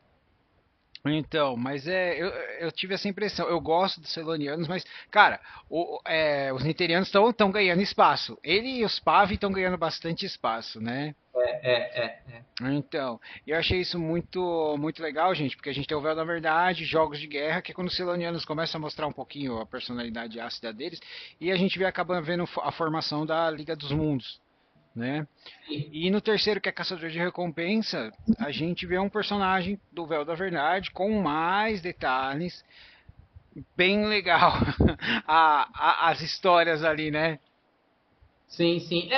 Então, mas eu tive essa impressão. Eu gosto dos Celonianos, mas, cara, os Niterianos estão ganhando espaço. Ele e os Pavi estão ganhando bastante espaço, né? É. Então, eu achei isso muito legal, gente, porque a gente tem o Véu da Verdade, jogos de guerra, que é quando os Celonianos começam a mostrar um pouquinho a personalidade ácida deles, e a gente vê acabando vendo a formação da Liga dos Mundos, né? Sim. E no terceiro, que é Caçador de Recompensa, a gente vê um personagem do Véu da Verdade com mais detalhes, bem legal as histórias ali, né? Sim, sim.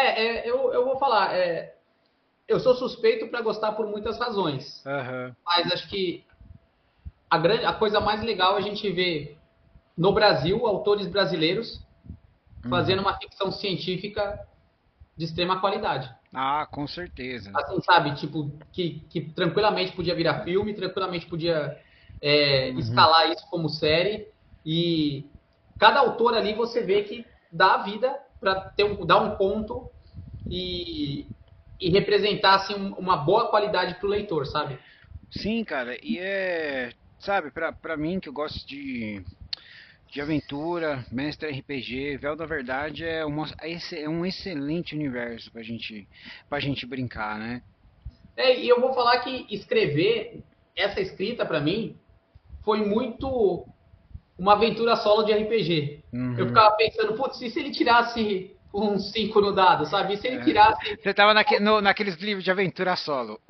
Eu vou falar, eu sou suspeito para gostar por muitas razões, Aham. mas acho que a coisa mais legal é a gente ver no Brasil autores brasileiros fazendo Uhum. uma ficção científica de extrema qualidade. Ah, com certeza. Assim, sabe, tipo, que tranquilamente podia virar filme, tranquilamente podia Uhum. escalar isso como série, e cada autor ali você vê que dá a vida para dar um conto e, e representar assim, uma boa qualidade para o leitor, sabe? Sim, cara, e sabe, pra mim que eu gosto de aventura, mestre RPG, Véu da Verdade é um excelente universo pra gente brincar, né? E eu vou falar que escrever essa escrita para mim foi muito uma aventura solo de RPG. Eu Uhum. ficava pensando, putz, e se ele tirasse um 5 no dado, sabe? E se ele É. tirasse. Você tava naqueles livros de aventura solo.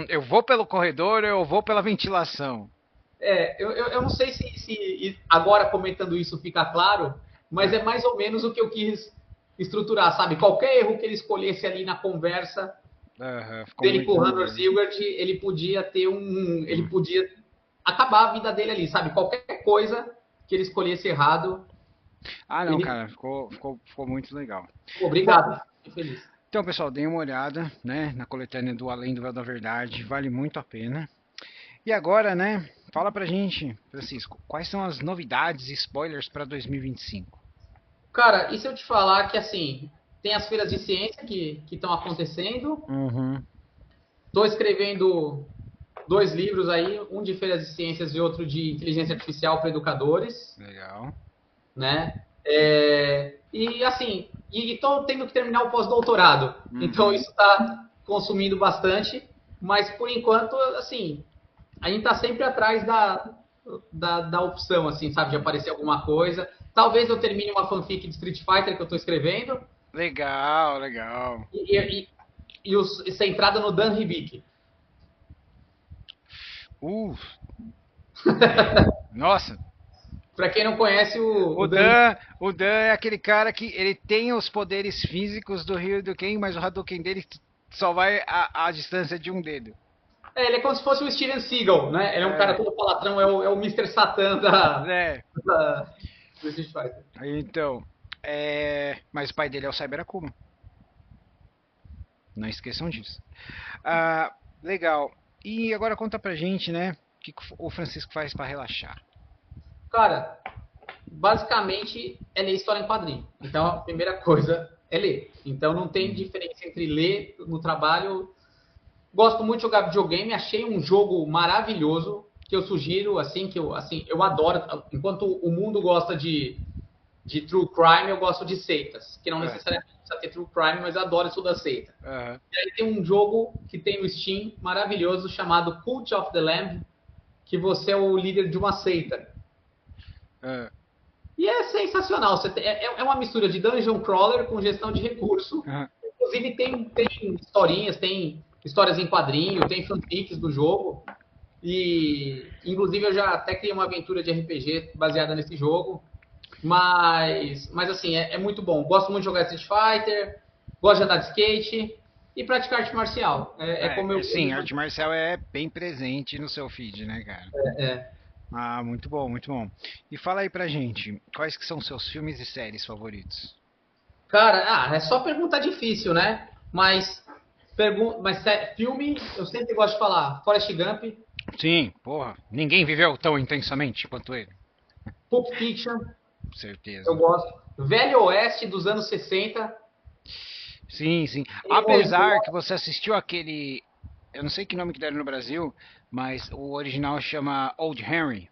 Eu vou pelo corredor ou eu vou pela ventilação? Eu não sei se agora comentando isso fica claro, mas É. é mais ou menos o que eu quis estruturar, sabe? Qualquer erro que ele escolhesse ali na conversa Aham, ficou dele com muito o Hunter maneiro. Silvert, ele podia ter um. Ele Hum. podia acabar a vida dele ali, sabe? Qualquer coisa que ele escolhesse errado, Ah, não, ele. cara, ficou muito legal. Bom, Obrigado, fiquei feliz. então, pessoal, deem uma olhada, né, na coletânea do Além do Véu da Verdade, vale muito a pena. E agora, né, fala pra gente, Francisco, quais são as novidades e spoilers para 2025? Cara, e se eu te falar que assim, tem as feiras de ciência que estão acontecendo, Uhum, estou escrevendo dois livros aí, um de feiras de ciências e outro de inteligência artificial para educadores, legal. né? E assim, e estou tendo que terminar o pós-doutorado, então Uhum. isso está consumindo bastante, mas por enquanto, assim, a gente está sempre atrás da opção, assim, sabe, de aparecer alguma coisa. Talvez eu termine uma fanfic de Street Fighter que eu estou escrevendo Legal, legal. e centrada no Dan Hibiki. Uh, nossa, Para quem não conhece o Dan Hibiki, O Dan é aquele cara que ele tem os poderes físicos do Ryuken, mas o Hadouken dele só vai a distância de um dedo. ele é como se fosse o Steven Seagal, né? Ele é um cara É, todo palatrão, é o Mr. Satan é. do Street Fighter. Então, mas o pai dele é o Cyber Akuma. Não esqueçam disso. Ah, legal. E agora conta pra gente, né? O que o Francisco faz pra relaxar? Cara, basicamente é ler história em quadrinho. Então a primeira coisa é ler. Então não tem Hum. diferença entre ler no trabalho. Gosto muito de jogar videogame, achei um jogo maravilhoso que eu sugiro, eu adoro. Enquanto o mundo gosta de true crime, eu gosto de seitas, que não É, necessariamente precisa ter true crime, mas eu adoro isso da seita. aham, E aí tem um jogo que tem no Steam maravilhoso chamado Cult of the Lamb, que você é o líder de uma seita. aham, E é sensacional. É uma mistura de dungeon crawler com gestão de recurso. aham. Inclusive tem historinhas, tem histórias em quadrinho, tem fanfics do jogo. E inclusive eu já até criei uma aventura de RPG baseada nesse jogo. Mas assim, é muito bom. Gosto muito de jogar Street Fighter, gosto de andar de skate e praticar arte marcial. É como eu. Sim, arte marcial é bem presente no seu feed, né, cara? É. Ah, muito bom, muito bom. E fala aí pra gente, quais que são seus filmes e séries favoritos? Cara, é só pergunta difícil, né? Mas filme, eu sempre gosto de falar. Forrest Gump, Sim, porra, ninguém viveu tão intensamente quanto ele. Pulp Fiction, eu Certeza. gosto. Velho Oeste dos anos 60, Sim, sim. Evil Apesar que Empire. você assistiu aquele, eu não sei que nome que deram no Brasil, mas o original chama Old Henry,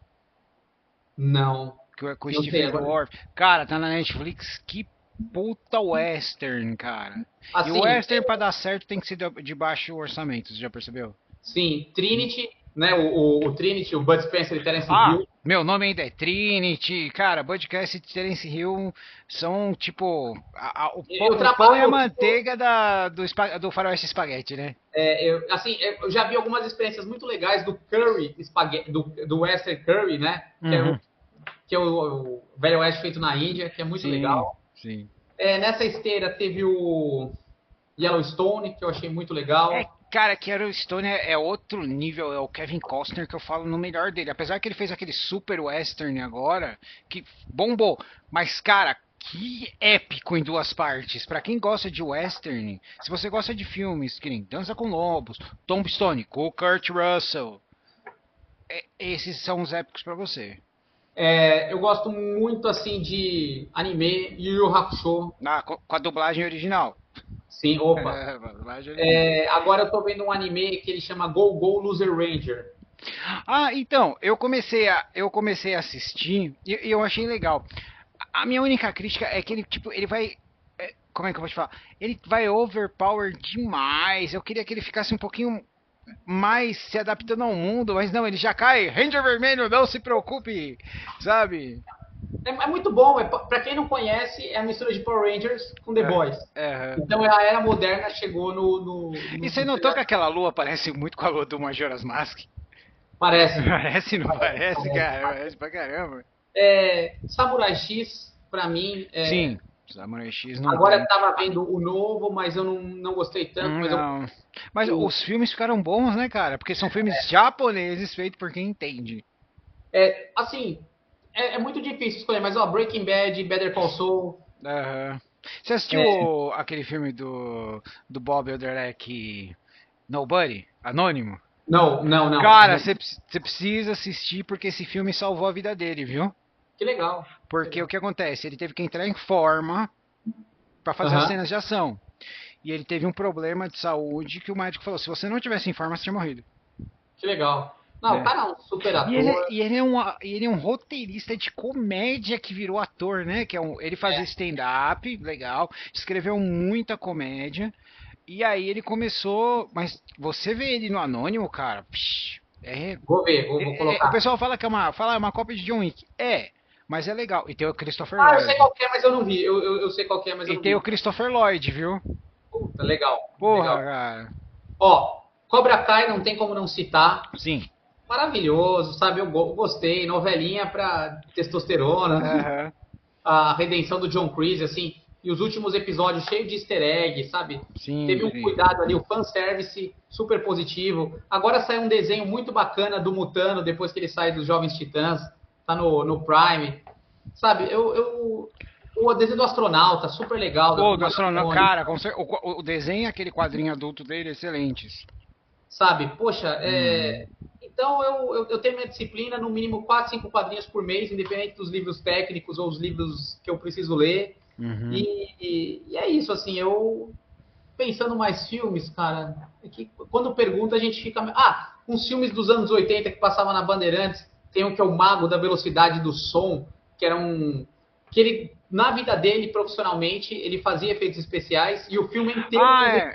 Não, com o não sei Stephen agora. Dorff. Cara, tá na Netflix, que puta western, cara. E o Assim, western pra dar certo tem que ser de baixo orçamento, você já percebeu? sim, Trinity, né? O Trinity, o Bud Spencer e Terence Ah, Hill. meu nome ainda é Trinity. Cara, Budcast e Terence Hill são tipo Eu o pão e a trabalho, manteiga do faroeste espaguete, né? eu já vi algumas experiências muito legais do Curry, do Western Curry, né? Que é Uhum. que é o Velho Oeste feito na Índia, que é muito legal. Sim. Nessa esteira teve o Yellowstone, que eu achei muito legal. Cara, que Yellowstone é outro nível, é o Kevin Costner que eu falo no melhor dele. Apesar que ele fez aquele super western agora, que bombou. Mas, cara, que épico em duas partes. Pra quem gosta de western, se você gosta de filmes que nem Dança com Lobos, Tombstone, com Kurt Russell, esses são os épicos pra você. Eu gosto muito, assim, de anime, Yu Yu Hakusho. Com a dublagem original. Sim, opa. A dublagem original. Agora eu tô vendo um anime que ele chama Go Go Loser Ranger. Então, eu comecei a assistir e eu achei legal. A minha única crítica é que ele, tipo, ele vai. Como é que eu vou te falar? Ele vai overpower demais. Eu queria que ele ficasse um pouquinho mais se adaptando ao mundo, mas não, ele já cai. Ranger Vermelho, não se preocupe, sabe? É muito bom, pra quem não conhece, é a mistura de Power Rangers com The Boys. Então a era moderna chegou E você notou que aquela lua parece muito com a lua do Majora's Mask? Parece. Parece, não parece, cara? Parece pra caramba. Samurai X, pra mim. Sim, Samurai X não Agora tem. eu tava vendo o novo, mas eu não gostei tanto. Não. Mas os filmes ficaram bons, né, cara? Porque são filmes japoneses feitos por quem entende. Assim, é muito difícil escolher, mas Breaking Bad, Better Call Saul. Você assistiu aquele filme do Bob Odenkirk, Nobody? Anônimo? Não. Cara, você precisa assistir porque esse filme salvou a vida dele, viu? Que legal. Porque o que acontece? Ele teve que entrar em forma pra fazer as cenas de ação. E ele teve um problema de saúde que o médico falou, se você não tivesse em forma, você tinha morrido. Que legal. Não, o cara é um super ator. E ele é um roteirista de comédia que virou ator, né? Ele fazia stand-up, legal, escreveu muita comédia. E aí ele começou. Mas você vê ele no Anônimo, cara. Vou ver, vou colocar. O pessoal fala que é uma cópia de John Wick. Mas é legal. E tem o Christopher Lloyd. Eu sei qual é, mas eu não vi. Eu sei qual é, mas eu não vi. E tem o Christopher Lloyd, viu? Puta, legal. Porra, legal. cara. Cobra Kai não tem como não citar. Sim. Maravilhoso, sabe? Eu gostei. Novelinha pra testosterona. A redenção do John Kreese, assim. E os últimos episódios cheios de easter egg, sabe? Sim, teve um cuidado ali, o fanservice super positivo. Agora saiu um desenho muito bacana do Mutano, depois que ele sai dos Jovens Titãs. Tá no Prime. Sabe, o desenho do astronauta, super legal. Do astronauta, cara, o desenho, aquele quadrinho adulto dele, excelentes. Sabe, poxa, então eu tenho minha disciplina, no mínimo 4, 5 quadrinhos por mês, independente dos livros técnicos ou os livros que eu preciso ler. E é isso, assim, eu pensando mais filmes, cara, é que quando pergunta a gente fica... uns filmes dos anos 80 que passavam na Bandeirantes, tem um que é o Mago da Velocidade do Som, que era que ele, na vida dele, profissionalmente, ele fazia efeitos especiais e o filme inteiro...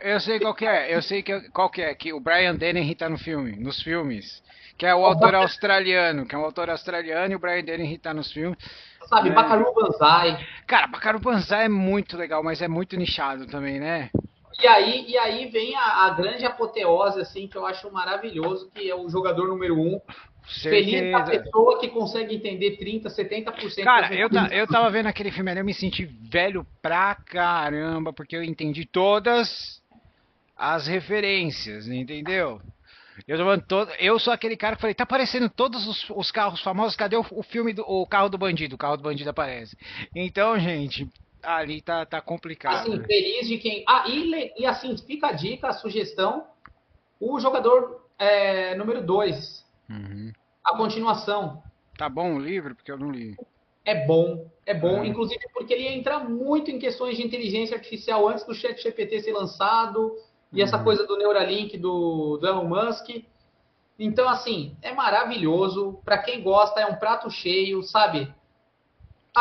eu sei qual que é, qual que é, que o Brian Dennehy tá nos filmes, que é o autor australiano, e o Brian Dennehy tá nos filmes. Sabe, Bakaru Banzai. Cara, Bakaru Banzai é muito legal, mas é muito nichado também, né? E aí vem a grande apoteose, assim, que eu acho maravilhoso, que é o jogador número 1. Feliz a pessoa que consegue entender 30%, 70%. Cara, eu tava vendo aquele filme ali, eu me senti velho pra caramba, porque eu entendi todas as referências, entendeu? Eu sou aquele cara que falei, tá aparecendo todos os carros famosos, cadê o filme o carro do bandido? O carro do bandido aparece. Então, gente, ali tá complicado. Assim, feliz de quem... e assim, fica a dica, a sugestão, o jogador número 2. A continuação. Tá bom o livro? Porque eu não li. É bom. Inclusive porque ele entra muito em questões de inteligência artificial antes do ChatGPT ser lançado, e essa coisa do Neuralink do Elon Musk. Então, assim, é maravilhoso. Para quem gosta, é um prato cheio, sabe?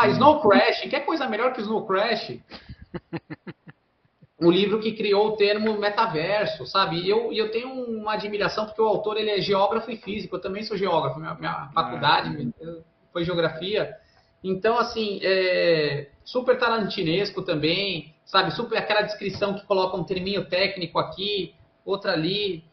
Snow Crash. Quer coisa melhor que Snow Crash? O livro que criou o termo metaverso, sabe? E eu tenho uma admiração porque o autor ele é geógrafo e físico. Eu também sou geógrafo. Minha faculdade foi geografia. Então, assim, super tarantinesco também, sabe? Super aquela descrição que coloca um terminho técnico aqui, outra ali.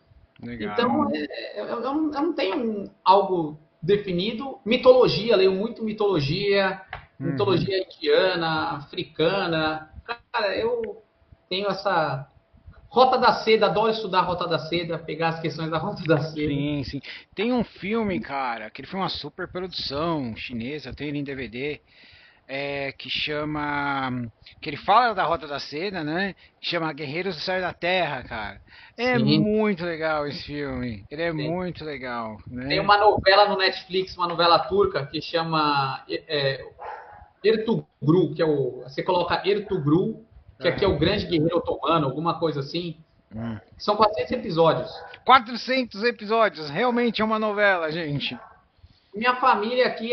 Legal. Então, eu não tenho algo definido. Mitologia, leio muito mitologia, Uhum. mitologia indiana, africana. Cara, eu tenho essa Rota da Seda, adoro estudar a Rota da Seda, pegar as questões da Rota da Seda. Sim, sim. Tem um filme, cara, que ele foi uma super produção chinesa, tem ele em DVD, que chama. Que ele fala da Rota da Seda, né? Que chama Guerreiros do Céu e da Terra, cara. É Sim, muito legal esse filme. Ele é tem. muito legal, Tem né? uma novela no Netflix, uma novela turca, que chama Ertugrul, que é o. Você coloca Ertugrul, que aqui é Aham. o grande guerreiro otomano, alguma coisa assim. Hum. São 400 episódios. 400 episódios, realmente é uma novela, gente. Minha família aqui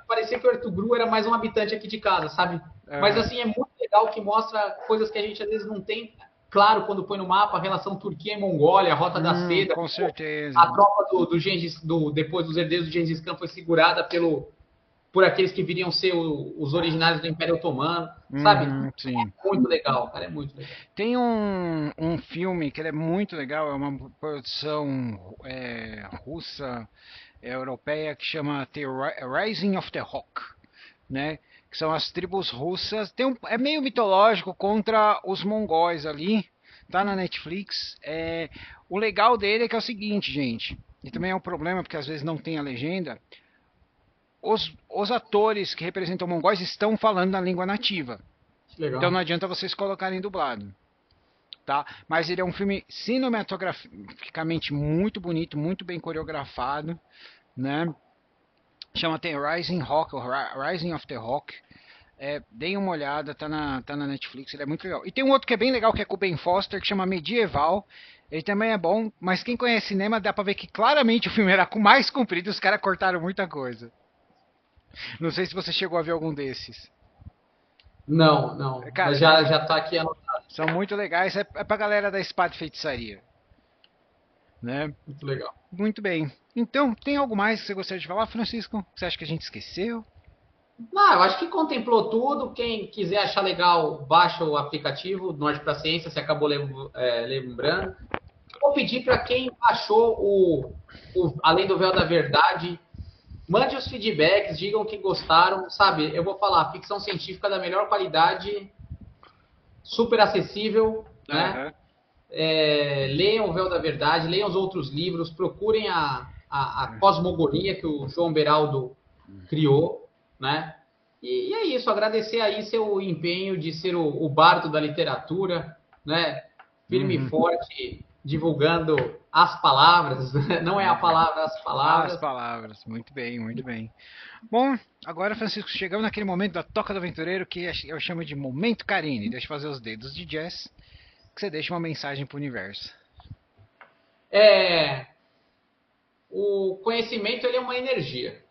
parecia que o Ertugrul era mais um habitante aqui de casa, sabe? Mas Aham. assim, é muito legal que mostra coisas que a gente às vezes não tem claro quando põe no mapa, a relação Turquia e Mongólia, a Rota da Seda, Com certeza. a tropa do Gengis, depois dos herdeiros do Gengis Khan foi segurada por aqueles que viriam ser os originários do Império Otomano, sabe? Uhum, sim. É muito legal, cara, é muito legal. Tem um filme que ele é muito legal, é uma produção russa, europeia, que chama The Rising of the Hawk, né? Que são as tribos russas. É meio mitológico contra os mongóis ali, tá na Netflix. O legal dele é que é o seguinte, gente, e também é um problema porque às vezes não tem a legenda. Os atores que representam mongóis estão falando na língua nativa. Que Então não legal. adianta vocês colocarem dublado, tá? Mas ele é um filme cinematograficamente muito bonito, muito bem coreografado, né? Chama The Rising Rock, Rising of the Rock. Deem uma olhada, tá na Netflix, ele é muito legal. E tem um outro que é bem legal, que é com o Ben Foster, que chama Medieval. Ele também é bom, mas quem conhece cinema dá pra ver que claramente o filme era mais comprido e os caras cortaram muita coisa. Não sei se você chegou a ver algum desses. Não, não. Cara, Mas já tá aqui anotado. são muito legais, é pra galera da espada e feitiçaria, né? Muito legal. Muito bem. Então, tem algo mais que você gostaria de falar, Francisco? Que você acha que a gente esqueceu? Não, eu acho que contemplou tudo. Quem quiser achar legal, baixa o aplicativo Norte para Ciência, você acabou lembrando. Vou pedir para quem baixou Além do Véu da Verdade, mande os feedbacks, digam que gostaram, sabe? Eu vou falar, ficção científica da melhor qualidade, super acessível, né? Aham. Leiam o Véu da Verdade, leiam os outros livros, procurem a cosmogonia que o João Beraldo criou, né? E é isso, agradecer aí seu empenho de ser o bardo da literatura, né? Firme e Uhum. forte, divulgando as palavras, não é a palavra, as As palavras. palavras. Muito bem, muito bem. Bom, agora, Francisco, chegamos naquele momento da Toca do Aventureiro que eu chamo de Momento Karine. Deixa eu fazer os dedos de jazz, que você deixa uma mensagem pro universo. É, o conhecimento ele é uma energia.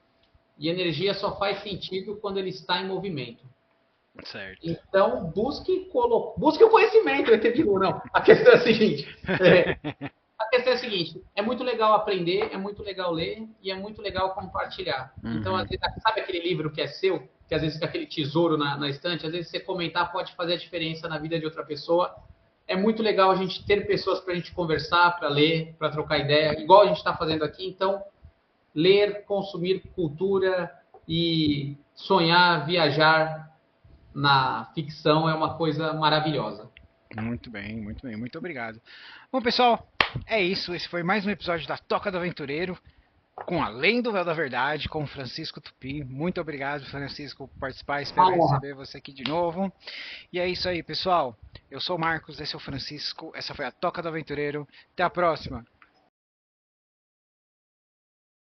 E energia só faz sentido quando ele está em movimento. Certo. Então, busque o conhecimento, eu entendi, não. A questão é a seguinte: a questão é a seguinte, é muito legal aprender, é muito legal ler e é muito legal compartilhar. Então, às Uhum. vezes, sabe aquele livro que é seu, que às vezes fica aquele tesouro na estante, às vezes você comentar pode fazer a diferença na vida de outra pessoa. É muito legal a gente ter pessoas para a gente conversar, para ler, para trocar ideia, igual a gente está fazendo aqui. Então, ler, consumir cultura e sonhar, viajar na ficção é uma coisa maravilhosa. Muito bem, muito bem. Muito obrigado. Bom, pessoal, é isso. Esse foi mais um episódio da Toca do Aventureiro, com Além do Véu da Verdade, com Francisco Tupi. Muito obrigado, Francisco, por participar. Espero Uma honra. receber você aqui de novo. E é isso aí, pessoal. Eu sou o Marcos, esse é o Francisco. Essa foi a Toca do Aventureiro. Até a próxima.